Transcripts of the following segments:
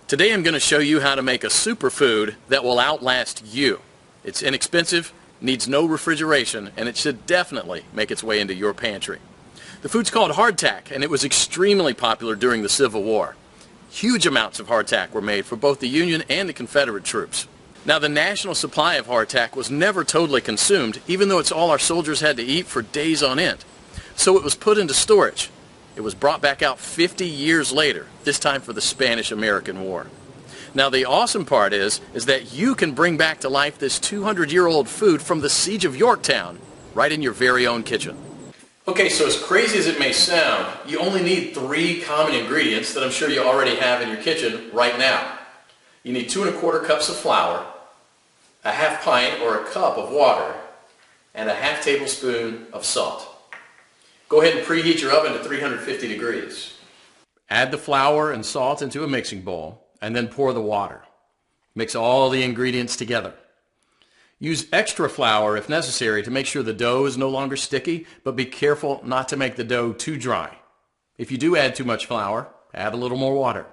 Today I'm going to show you how to make a superfood that will outlast you. It's inexpensive, needs no refrigeration, and it should definitely make its way into your pantry. The food's called hardtack, and it was extremely popular during the Civil War. Huge amounts of hardtack were made for both the Union and the Confederate troops. Now, the national supply of hardtack was never totally consumed, even though it's all our soldiers had to eat for days on end. So it was put into storage. It was brought back out 50 years later, this time for the Spanish-American War. Now, the awesome part is that you can bring back to life this 200-year-old food from the Siege of Yorktown right in your very own kitchen. Okay, so as crazy as it may sound, you only need 3 common ingredients that I'm sure you already have in your kitchen right now. You need 2 1/4 cups of flour, a half pint or a cup of water, and a half tablespoon of salt. Go ahead and preheat your oven to 350 degrees. Add the flour and salt into a mixing bowl and then pour the water. Mix all the ingredients together. Use extra flour if necessary to make sure the dough is no longer sticky, but be careful not to make the dough too dry. If you do add too much flour, add a little more water.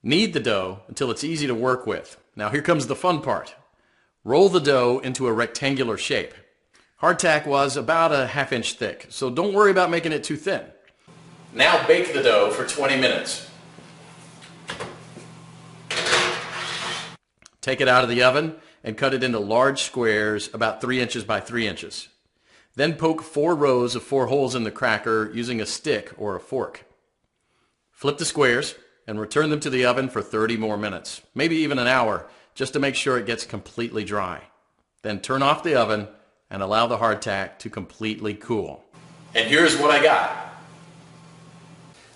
Knead the dough until it's easy to work with. Now here comes the fun part. Roll the dough into a rectangular shape. Hardtack was about a ½ inch thick, so don't worry about making it too thin. Now bake the dough for 20 minutes. Take it out of the oven and cut it into large squares about 3 inches by 3 inches. Then poke 4 rows of 4 holes in the cracker using a stick or a fork. Flip the squares and return them to the oven for 30 more minutes, maybe even an hour, just to make sure it gets completely dry. Then turn off the oven and allow the hardtack to completely cool. And here's what I got.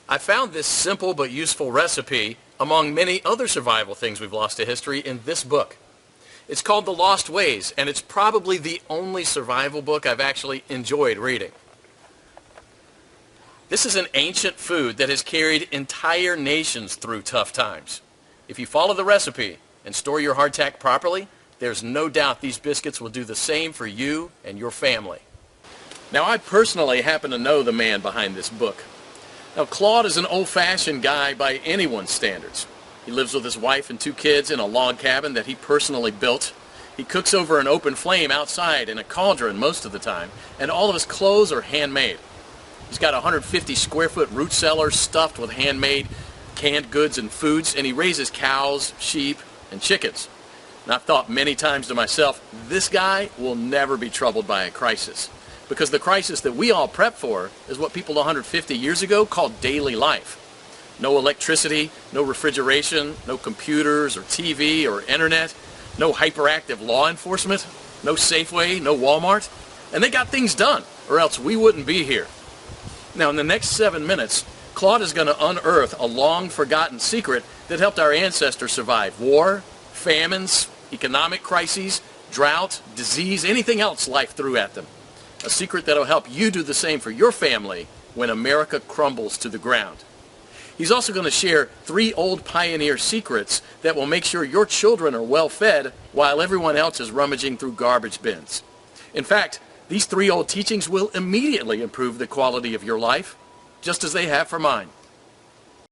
I found this simple but useful recipe among many other survival things we've lost to history in this book. It's called The Lost Ways, and it's probably the only survival book I've actually enjoyed reading. This is an ancient food that has carried entire nations through tough times. If you follow the recipe and store your hardtack properly, there's no doubt these biscuits will do the same for you and your family. Now, I personally happen to know the man behind this book. Now, Claude is an old-fashioned guy by anyone's standards. He lives with his wife and 2 kids in a log cabin that he personally built. He cooks over an open flame outside in a cauldron most of the time, and all of his clothes are handmade. He's got a 150 square foot root cellar stuffed with handmade canned goods and foods, and he raises cows, sheep, and chickens. And I've thought many times to myself, this guy will never be troubled by a crisis. Because the crisis that we all prep for is what people 150 years ago called daily life. No electricity, no refrigeration, no computers or TV or internet, no hyperactive law enforcement, no Safeway, no Walmart. And they got things done, or else we wouldn't be here. Now, in the next 7 minutes, Claude is going to unearth a long-forgotten secret that helped our ancestors survive war, famines, economic crises, drought, disease, anything else life threw at them. A secret that will help you do the same for your family when America crumbles to the ground. He's also going to share 3 old pioneer secrets that will make sure your children are well fed while everyone else is rummaging through garbage bins. In fact, these 3 old teachings will immediately improve the quality of your life, just as they have for mine.